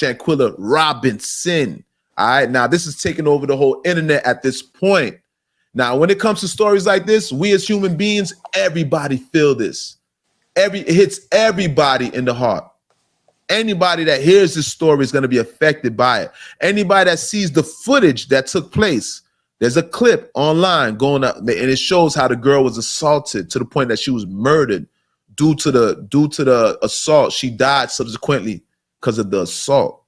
Shanquella Robinson. All right, now this is taking over the whole internet at this point. Now, when it comes to stories like this, we as human beings, everybody feel this. It hits everybody in the heart. Anybody that hears this story is going to be affected by it. Anybody that sees the footage that took place, there's a clip online going up, and it shows how the girl was assaulted to the point that she was murdered due to the assault. She died subsequently because of the assault.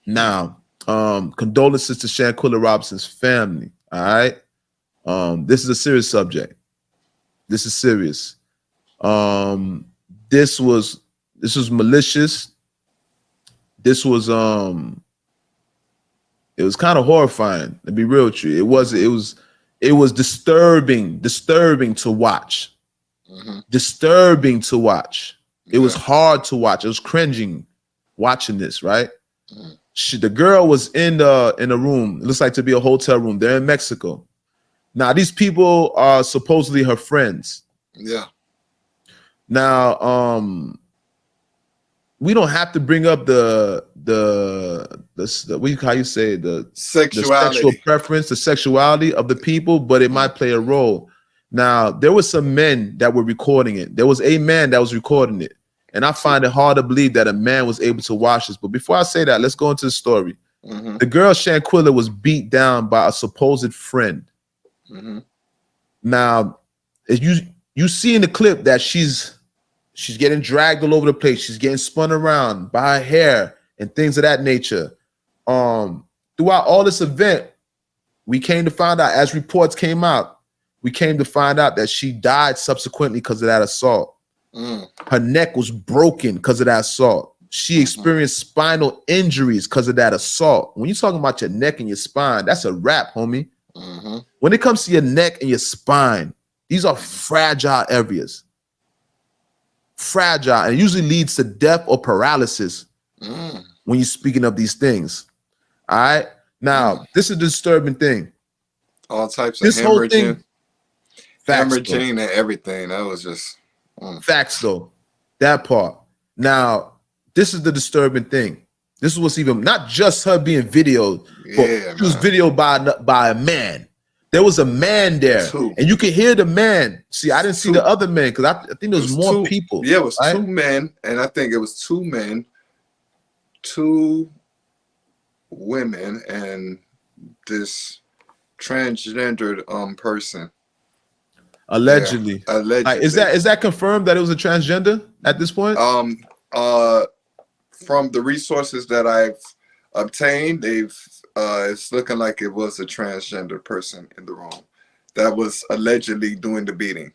Now, condolences to Shanquilla Robinson's family. All right, this is a serious subject. This is serious. This was malicious. This was it was kind of horrifying, to be real with you. It was disturbing to watch. Disturbing to watch. It was hard to watch. It was cringing watching this, right? The girl was in a room. It looks like to be a hotel room. They're in Mexico. Now, these people are supposedly her friends. Yeah. Now, we don't have to bring up the how you say the sexual preference, the sexuality of the people, but it might play a role. Now, there were some men that were recording it. There was a man that was recording it. And I find it hard to believe that a man was able to watch this. But before I say that, let's go into the story. The girl Shanquilla was beat down by a supposed friend. Now, you see in the clip that she's getting dragged all over the place. She's getting spun around by her hair and things of that nature. Throughout all this event, we came to find out, as reports came out, we came to find out that she died subsequently because of that assault. Her neck was broken because of that assault. She experienced spinal injuries because of that assault. When you're talking about your neck and your spine, that's a wrap, homie. When it comes to your neck and your spine, these are fragile areas. Fragile, and it usually leads to death or paralysis when you're speaking of these things. All right. Now, this is a disturbing thing. All types of hemorrhaging, and everything. That was just facts, though. That part. Now, this is the disturbing thing. This is what's even not just her being videoed, but she was videoed by a man. There was a man there, and you can hear the man. See, I didn't see the other man because I think there was more people. Yeah, it was two men, and I think it was two men, two women, and this transgendered person. Allegedly. Yeah, allegedly. Is that confirmed that it was a transgender at this point? From the resources that I've obtained, it's looking like it was a transgender person in the room that was allegedly doing the beating.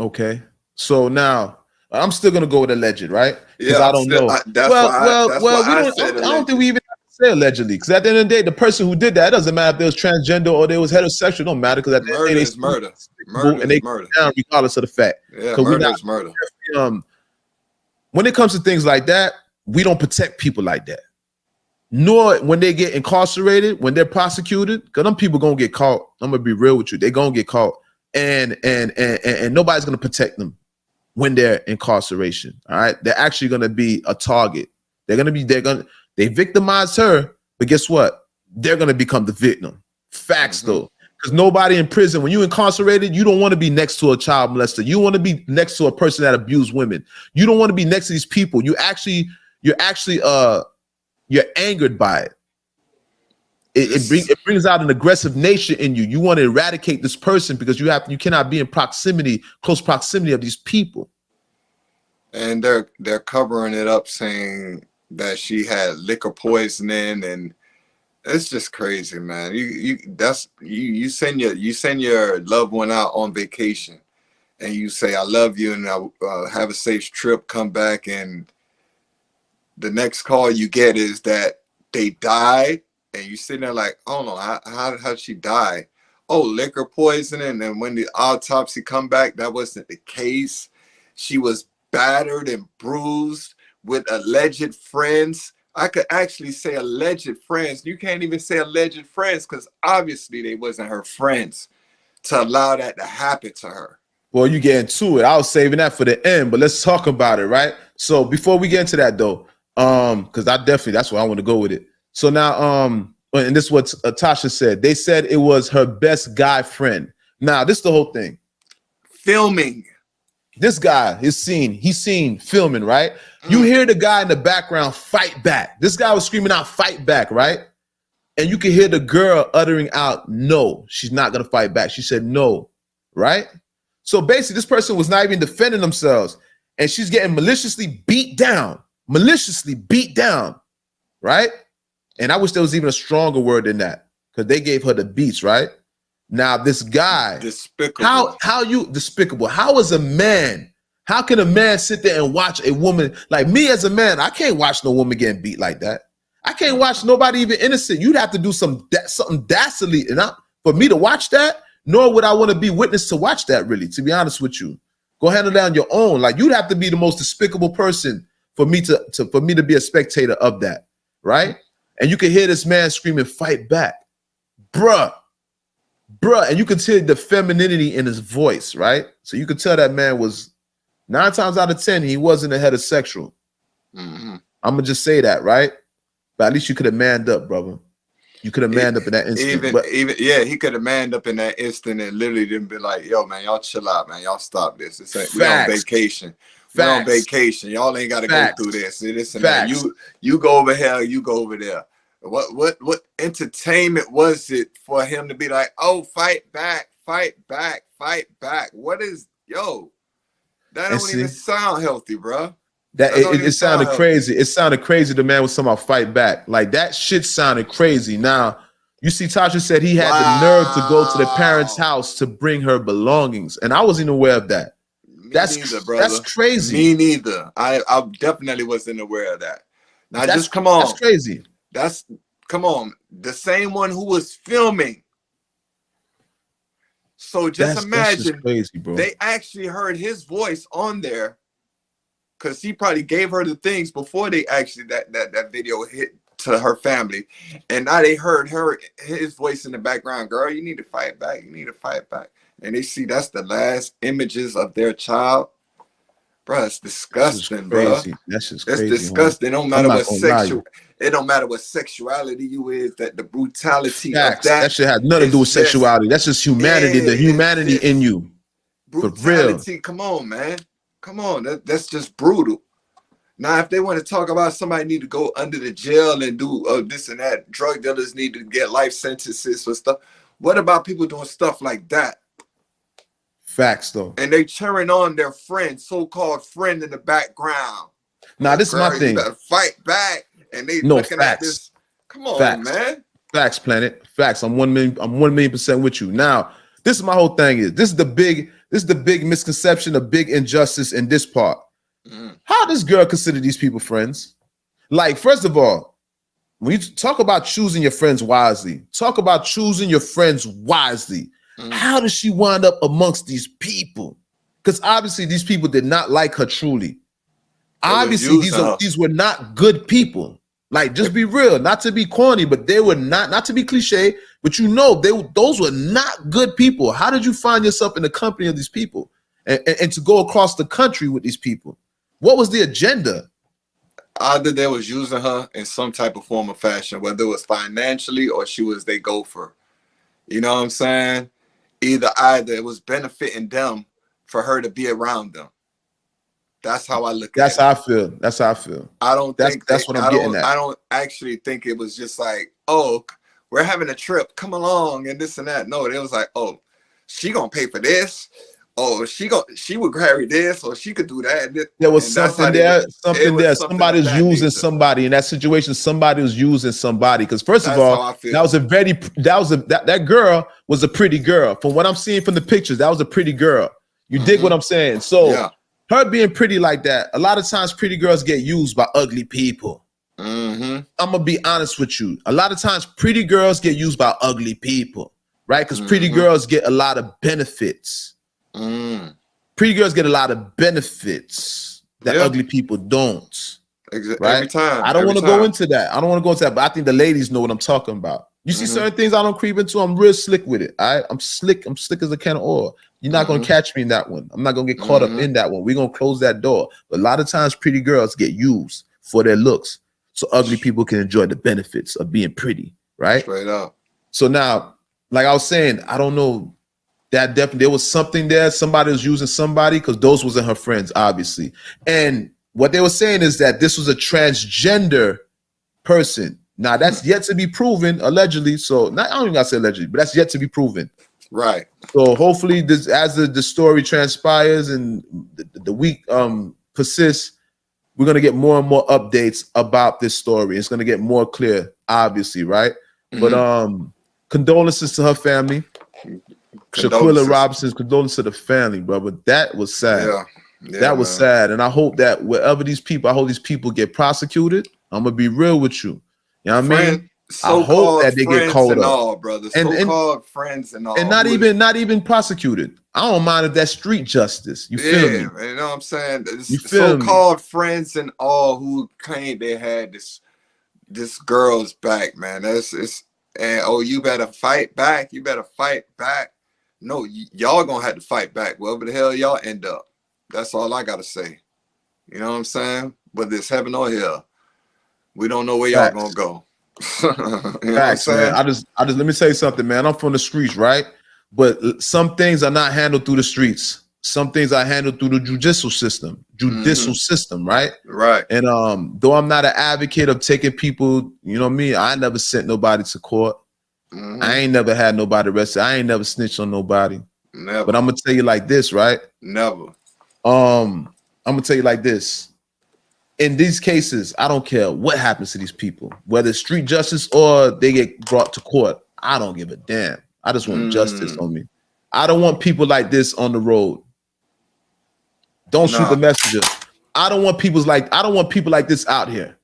Okay, so now I'm still gonna go with alleged, right? Because yeah, I don't know. I don't think we even have to say allegedly, because at the end of the day, the person who did that, it doesn't matter if they was transgender or they was heterosexual. It don't matter, because at the end of the day, is murder. Murder is murder, regardless of the fact. Yeah, murder is murder. When it comes to things like that, we don't protect people like that. Nor when they get incarcerated, when they're prosecuted, because them people gonna get caught. I'm gonna be real with you. They're gonna get caught. And nobody's gonna protect them when they're incarceration. All right. They're actually gonna be a target. They victimize her, but guess what? They're gonna become the victim. Facts though. Because nobody in prison, when you're incarcerated, you don't want to be next to a child molester. You want to be next to a person that abused women. You don't want to be next to these people. You're angered by it. It brings out an aggressive nature in you. You want to eradicate this person because you cannot be in close proximity of these people. And they're covering it up, saying that she had liquor poisoning, and it's just crazy, man. You send your loved one out on vacation, and you say, "I love you," and I have a safe trip. Come back, and the next call you get is that they died, and you sitting there like, "Oh no, how did she die?" Oh, liquor poisoning. And when the autopsy come back, that wasn't the case. She was battered and bruised with alleged friends. I could actually say alleged friends. You can't even say alleged friends because obviously they wasn't her friends to allow that to happen to her. Well, you get into it. I was saving that for the end, but let's talk about it, right? So before we get into that though, Because that's where I want to go with it. So now, and this is what Tasha said. They said it was her best guy friend. Now, this is the whole thing. Filming. This guy is he's seen filming, right? You hear the guy in the background fight back. This guy was screaming out, fight back, right? And you can hear the girl uttering out, no, she's not going to fight back. She said no, right? So basically, this person was not even defending themselves. And she's getting maliciously beat down, right? And I wish there was even a stronger word than that, because they gave her the beats, right? Now this guy, despicable. How you despicable? How is a man? How can a man sit there and watch a woman like me as a man? I can't watch no woman getting beat like that. I can't watch nobody even innocent. You'd have to do something dastardly for me to watch that. Nor would I want to be witness to watch that. Really, to be honest with you, go handle that on your own. Like you'd have to be the most despicable person for me to be a spectator of that, right? And you can hear this man screaming, "Fight back, bruh." And you can tell the femininity in his voice, right? So you could tell that man was 9 times out of 10, he wasn't a heterosexual. I'm gonna just say that, right? But at least you could have manned up, brother. You could have manned up in that instant. Even he could have manned up in that instant and literally didn't be like, yo, man, y'all chill out, man. Y'all stop this. We're on vacation. We're on vacation. Y'all ain't gotta go through this. This and that. You go over here, you go over there. What entertainment was it for him to be like, oh, fight back, fight back, fight back? What is, yo, that don't even sound healthy, bro. That it sounded crazy. It sounded crazy. The man was somehow fight back. Like that shit sounded crazy. Now, you see, Tasha said he had the nerve to go to the parents' house to bring her belongings. And I wasn't aware of that. That's crazy. Me neither. I definitely wasn't aware of that. Now just come on. That's crazy. Come on. The same one who was filming. So just imagine crazy, bro. They actually heard his voice on there, because he probably gave her the things before they actually that video hit to her family. And now they heard his voice in the background. Girl, you need to fight back. You need to fight back. And they see that's the last images of their child. Bro, it's disgusting, bro. That's just crazy. It's disgusting. It don't matter what it don't matter what sexuality you is, that the brutality of that shit has nothing to do with sexuality. That's just humanity, the humanity in you. Brutality, come on, man. Come on, that's just brutal. Now, if they want to talk about somebody need to go under the jail and do this and that, drug dealers need to get life sentences for stuff. What about people doing stuff like that? Facts, though. And they cheering on their friend, so-called friend in the background. Now, this is my thing. You better fight back. And they looking at this. Come on, man. Facts, Planet. Facts. I'm 1 million% with you. Now, this is my whole thing. This is the big misconception, a big injustice in this part. How does girl consider these people friends? Like, first of all, when you talk about choosing your friends wisely, how does she wind up amongst these people? Because obviously these people did not like her truly. Obviously, these were not good people. Like, just be real, not to be corny, but they were not to be cliche, but those were not good people. How did you find yourself in the company of these people and to go across the country with these people? What was the agenda? Either they was using her in some type of form or fashion, whether it was financially or she was their gopher. You know what I'm saying? Either it was benefiting them for her to be around them. That's how I look at it. That's how I feel. That's how I feel. I don't think that's what I'm getting at. I don't actually think it was just like, oh, we're having a trip, come along and this and that. No, it was like, oh, she gonna pay for this. Oh, she would carry this, or she could do that. There was something there. Somebody was using somebody in that situation. Somebody was using somebody. Because first of all, that girl was a pretty girl. From what I'm seeing from the pictures, that was a pretty girl. You dig what I'm saying? So her being pretty like that, a lot of times pretty girls get used by ugly people. I'm gonna be honest with you. A lot of times pretty girls get used by ugly people, right? Because pretty girls get a lot of benefits. Pretty girls get a lot of benefits that ugly people don't. Right? Every time. I don't want to go into that. But I think the ladies know what I'm talking about. You see certain things I don't creep into. I'm real slick with it. All right? I'm slick as a can of oil. You're not going to catch me in that one. I'm not going to get caught up in that one. We're going to close that door. But a lot of times pretty girls get used for their looks, so ugly people can enjoy the benefits of being pretty, right? Straight up. So now, like I was saying, I don't know. That definitely there was something there. Somebody was using somebody because those wasn't her friends, obviously. And what they were saying is that this was a transgender person. Now that's yet to be proven, allegedly. So not, I don't even gotta say allegedly, but that's yet to be proven. Right. So hopefully, this as the story transpires and the week persists, we're gonna get more and more updates about this story. It's gonna get more clear, obviously, right? But condolences to her family. Shanquella Robinson's condolences to the family, bro. But that was sad. Yeah, that was sad. And I hope that wherever these people, I hope these people get prosecuted. I'm gonna be real with you. You know what I mean? I hope that they get called up. All, brother. So-called friends and all. And not even prosecuted. I don't mind if that's street justice. You feel me? You know what I'm saying? So-called friends and all who claimed they had this girl's back, man. And oh, you better fight back. You better fight back. No, y'all gonna have to fight back. Wherever the hell y'all end up. That's all I gotta say. You know what I'm saying? Whether it's heaven or hell, we don't know where y'all gonna go. You know Facts, man. I just let me say something, man. I'm from the streets, right? But some things are not handled through the streets. Some things are handled through the judicial system. Right? Right. And though I'm not an advocate of taking people, you know me, I never sent nobody to court. I ain't never had nobody arrested. I ain't never snitched on nobody. Never. But I'm gonna tell you like this, right? Never. I'm gonna tell you like this. In these cases, I don't care what happens to these people, whether it's street justice or they get brought to court. I don't give a damn. I just want justice on me. I don't want people like this on the road. Don't shoot the messenger. I don't want people like this out here.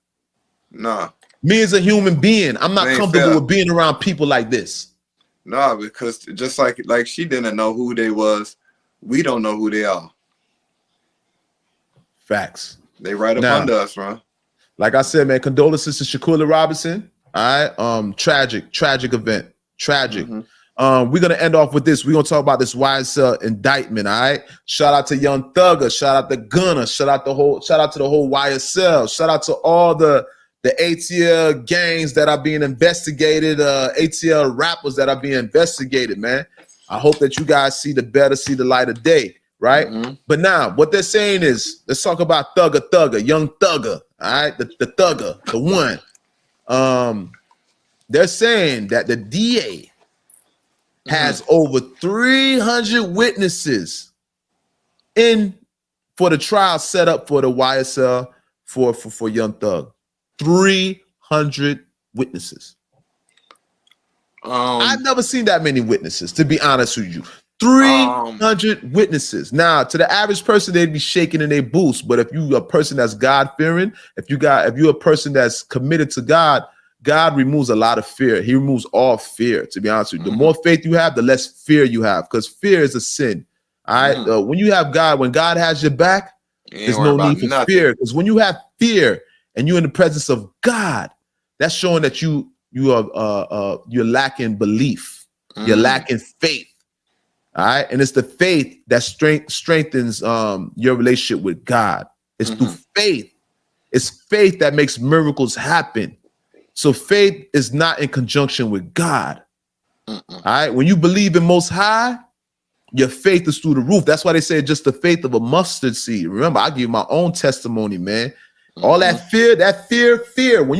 Nah. Me as a human being, I'm not comfortable with being around people like this. Nah, because just like she didn't know who they was, we don't know who they are. Facts. They right up under us, bro. Like I said, man, condolences to Shanquella Robinson. All right. Tragic event. Tragic. We're gonna end off with this. We're gonna talk about this YSL indictment. All right. Shout out to Young Thugger, shout out to Gunner, shout out to the whole YSL, shout out to all the ATL gangs that are being investigated, ATL rappers that are being investigated, man. I hope that you guys see the light of day. Right. But now what they're saying is, let's talk about Thugger, Young Thugger. All right. The Thugger, the one. They're saying that the DA has over 300 witnesses in for the trial set up for the YSL for Young Thug. 300 witnesses. I've never seen that many witnesses, to be honest with you. 300 witnesses. Now, to the average person, they'd be shaking in their boots. But if you're a person that's God-fearing, if you're a person that's committed to God, God removes a lot of fear. He removes all fear, to be honest with you. The more faith you have, the less fear you have, because fear is a sin. All right. When you have God, when God has your back, there's no need for fear. Because when you have fear and you're in the presence of God, that's showing that you're lacking belief. You're lacking faith. All right. And it's the faith that strengthens your relationship with God. It's through faith. It's faith that makes miracles happen. So faith is not in conjunction with God. All right. When you believe in Most High, your faith is through the roof. That's why they say just the faith of a mustard seed. Remember, I give my own testimony, man. All that fear. When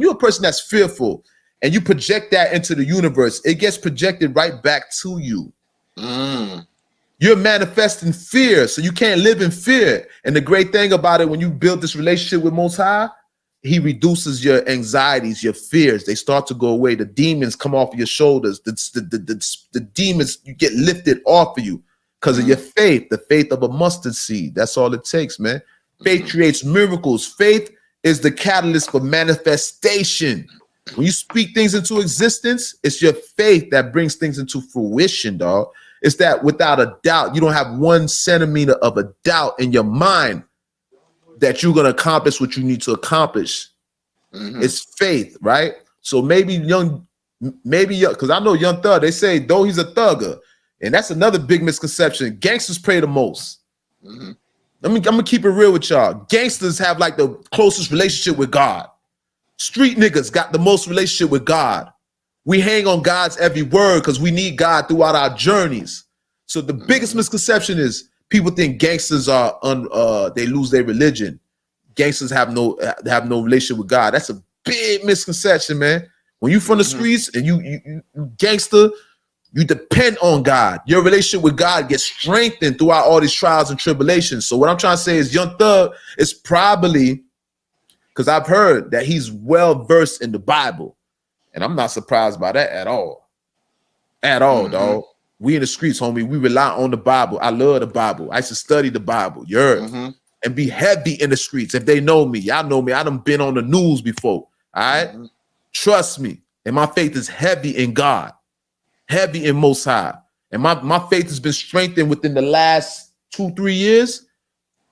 you're a person that's fearful and you project that into the universe, it gets projected right back to you. You're manifesting fear, so you can't live in fear. And the great thing about it, when you build this relationship with Most High, He reduces your anxieties, your fears. They start to go away. The demons come off of your shoulders. The demons, you get lifted off of you because of your faith, the faith of a mustard seed. That's all it takes, man. Faith creates miracles. Faith is the catalyst for manifestation. When you speak things into existence, it's your faith that brings things into fruition, dog. It's that without a doubt, you don't have 1 centimeter of a doubt in your mind that you're going to accomplish what you need to accomplish. It's faith, right? So maybe because I know Young Thug, they say, though he's a thugger, and that's another big misconception. Gangsters pray the most. I'm gonna keep it real with y'all. Gangsters have like the closest relationship with God. Street niggas got the most relationship with God. We hang on God's every word because we need God throughout our journeys. So the biggest misconception is people think gangsters are they lose their religion. Gangsters have no relationship with God. That's a big misconception, man. When you from the streets and you gangster, you depend on God. Your relationship with God gets strengthened throughout all these trials and tribulations. So what I'm trying to say is Young Thug is probably, because I've heard that he's well versed in the Bible. And I'm not surprised by that at all. At all, dog. We in the streets, homie. We rely on the Bible. I love the Bible. I used to study the Bible. You heard? And be heavy in the streets. If they know me, y'all know me. I done been on the news before. All right? Trust me. And my faith is heavy in God. Heavy in Most High. And my faith has been strengthened within the last 2-3 years.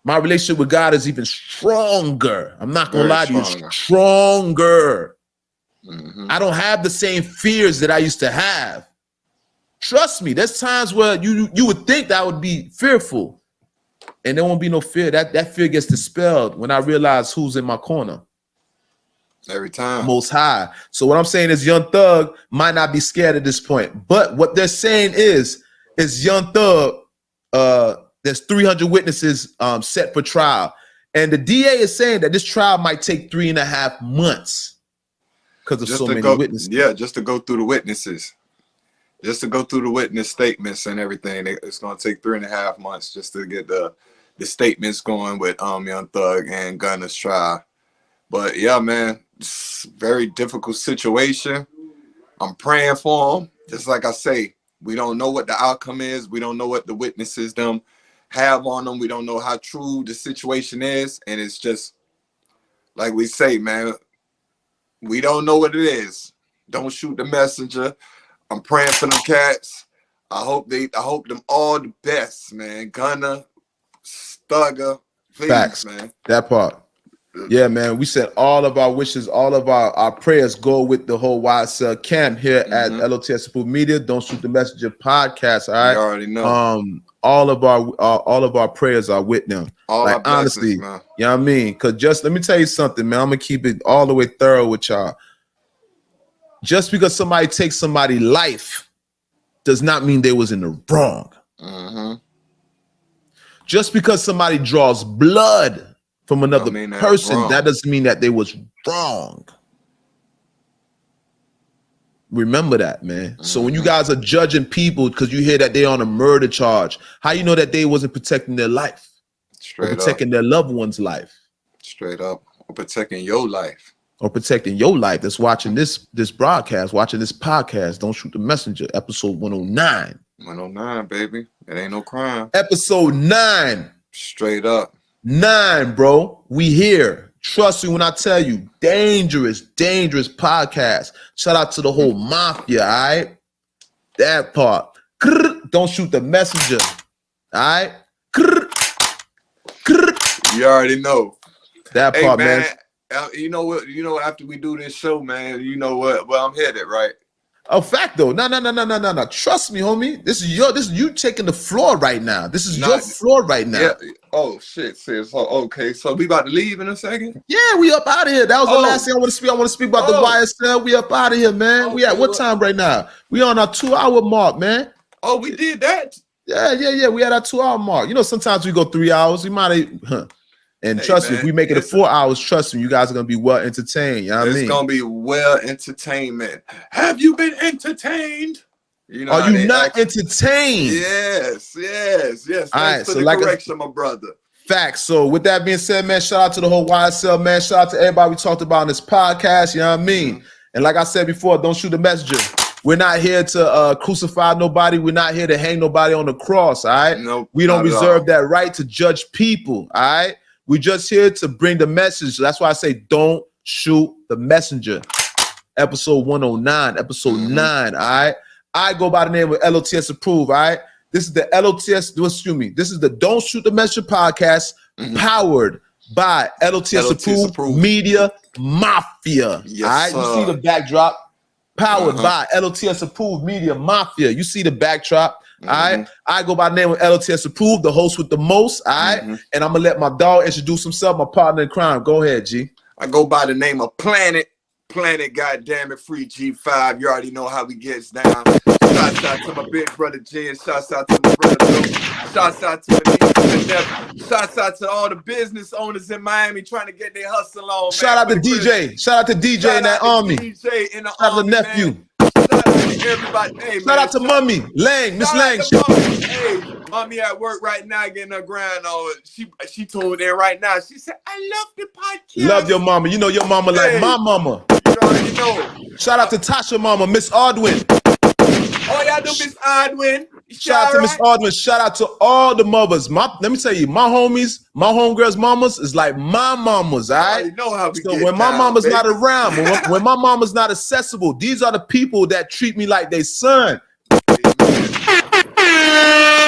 My relationship with God is even stronger. I'm not going to lie to you. Stronger. I don't have the same fears that I used to have. Trust me, there's times where you would think that I would be fearful. And there won't be no fear. That fear gets dispelled when I realize who's in my corner. Every time. Most High. So what I'm saying is Young Thug might not be scared at this point. But what they're saying is Young Thug, there's 300 witnesses set for trial. And the DA is saying that this trial might take 3.5 months because of just so many witnesses. Yeah, just to go through the witnesses. Just to go through the witness statements and everything. It's going to take 3.5 months just to get the statements going with Young Thug and Gunna's trial. But yeah, man, it's a very difficult situation. I'm praying for him. Just like I say, we don't know what the outcome is. We don't know what the witnesses them have on them. We don't know how true the situation is. And it's just like we say, man, we don't know what it is. Don't shoot the messenger. I'm praying for them cats. I hope them all the best, man. Gunna, Thugger, please, Facts, man. That part. Yeah, man. We said all of our wishes, all of our prayers go with the whole YSL camp here at L.O.T.S Approved Media. Don't Shoot the Messenger podcast. All right. You already know. All of our prayers are with them. All like honestly, man. You know what I mean? Because just let me tell you something, man. I'm gonna keep it all the way thorough with y'all. Just because somebody takes somebody's life does not mean they was in the wrong. Just because somebody draws blood from another person, that doesn't mean that they was wrong. Remember that, man. So when you guys are judging people because you hear that they're on a murder charge, how you know that they wasn't protecting their life? Straight or protecting their loved one's life? Straight up. Or protecting your life. Or protecting your life that's watching this broadcast, watching this podcast. Don't Shoot the Messenger, episode 109. 109, baby. It ain't no crime. Episode 9. Straight up. 9, bro. We here. Trust me when I tell you, dangerous podcast. Shout out to the whole mafia, all right? That part. Don't Shoot the Messenger, all right? You already know. That part, man. You know what? You know, after we do this show, man, you know what? Well, I'm headed, right? Oh, fact though. No. Trust me, homie. This is you taking the floor right now. This is your floor right now. Yeah. Oh shit, sis. Oh, okay. So we about to leave in a second? Yeah, we up out of here. That was the last thing I want to speak. I want to speak about the YSL. We up out of here, man. We at what time right now? We on our 2-hour mark, man. Oh, we did that? Yeah. We at our 2-hour mark. You know, sometimes we go 3 hours. We might And trust me, if we make it to 4 hours, trust me, you guys are gonna be well entertained. You know what I mean? It's gonna be well entertainment. Have you been entertained? You know, are you not entertained? Yes. Thanks all right, for the correction, my brother. Facts. So with that being said, man, shout out to the whole YSL, man. Shout out to everybody we talked about on this podcast. You know what I mean? And like I said before, don't shoot the messenger. We're not here to crucify nobody. We're not here to hang nobody on the cross. All right. Nope, we don't reserve that right to judge people. All right. We're just here to bring the message. That's why I say don't shoot the messenger. Episode 109, episode 9, all right? I go by the name of L.O.T.S Approved, all right? This is the L.O.T.S, excuse me. This is the Don't Shoot the Messenger podcast powered by L.O.T.S Approved Media Mafia, yes, all right? You see the backdrop? Powered by L.O.T.S Approved Media Mafia. You see the backdrop? All right. I go by the name of L.O.T.S approved, the host with the most. All right. And I'm gonna let my dog introduce himself, my partner in crime. Go ahead, G. I go by the name of Planet, goddamn it, Free G5. You already know how we gets down. Shouts out to my big brother Jen. Shouts out to my brother Luke. Shouts out to my niece and nephew. Shouts out to all the business owners in Miami trying to get their hustle on. Shout out to DJ. Shout out to DJ in that army. DJ in the Shout out to army, nephew. man. Shout out to everybody. Hey, Shout out to Mummy Lang, Miss Lang. Hey, Mommy at work right now getting her grind on. She told there right now. She said, "I love the podcast." Love your mama. You know your mama like my mama. You already know. Shout out to Tasha mama, Miss Aldwin. Oh, y'all do Miss Aldwin. Shout out to Miss Aldwin. Shout out to all the mothers. Let me tell you, my homies, my homegirls' mamas is like my mamas, all right? Know how we so when my mama's not around, when my mama's not accessible, these are the people that treat me like they son. Shout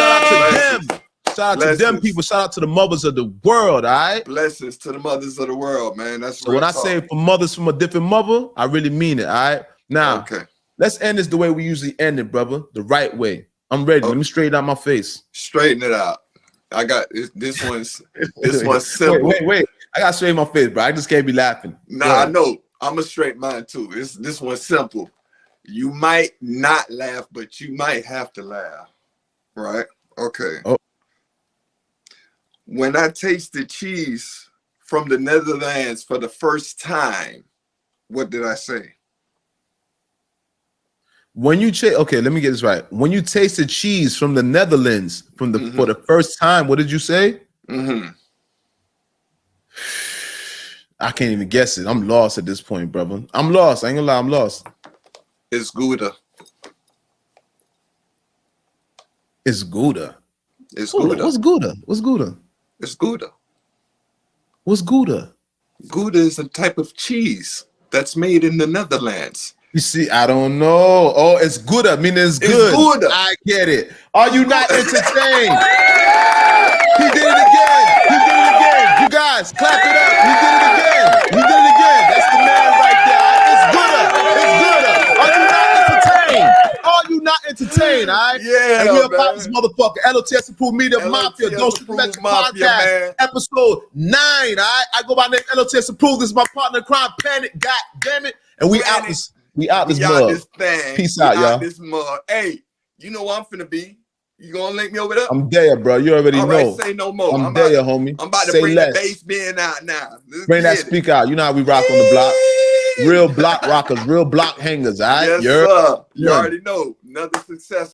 out to them. Shout out to them people. Shout out to the mothers of the world, all right? Blessings to the mothers of the world, man. That's so when I say for mothers from a different mother, I really mean it, all right? Now, let's end this the way we usually end it, brother, the right way. I'm ready. Let me straighten out my face. Straighten it out. I got this one's simple. Wait. I got to straighten my face, bro. I just can't be laughing. Nah, I know. I'm gonna straighten mine too. This one's simple. You might not laugh, but you might have to laugh. Right? Okay. Oh. When I tasted cheese from the Netherlands for the first time, what did I say? When you okay, let me get this right. When you tasted cheese from the Netherlands for the first time, what did you say? I can't even guess it. I'm lost at this point, brother. I'm lost. I ain't gonna lie, I'm lost. It's Gouda. It's Gouda. It's Gouda. What's Gouda? What's Gouda? It's Gouda. What's Gouda? Gouda is a type of cheese that's made in the Netherlands. You see, I don't know. Oh, it's Gouda, meaning it's good. It's Gouda. I get it. Are you not entertained? He did it again. He did it again. You guys, clap it up. He did it again. He did it again. That's the man right there. It's Gouda. It's Gouda. Are you not entertained? Are you not entertained? All right. Yeah. And we're about this motherfucker. L.O.T.S approved media mafia. Don't shoot the podcast. Man. Episode 9. All right. I go by name L.O.T.S approved. This is my partner in crime, Panic. God damn it. And we out this. We out this mug. Peace out, y'all. This mug. Hey, you know what I'm finna be? You gonna link me over there? I'm there, bro. You already know. All right, say no more. I'm there, homie. I'm about to say bring less. the bass band out now. Bring that speaker out. You know how we rock on the block. Real block rockers, real block hangers, all right? Yes, sir. You already know. Another success.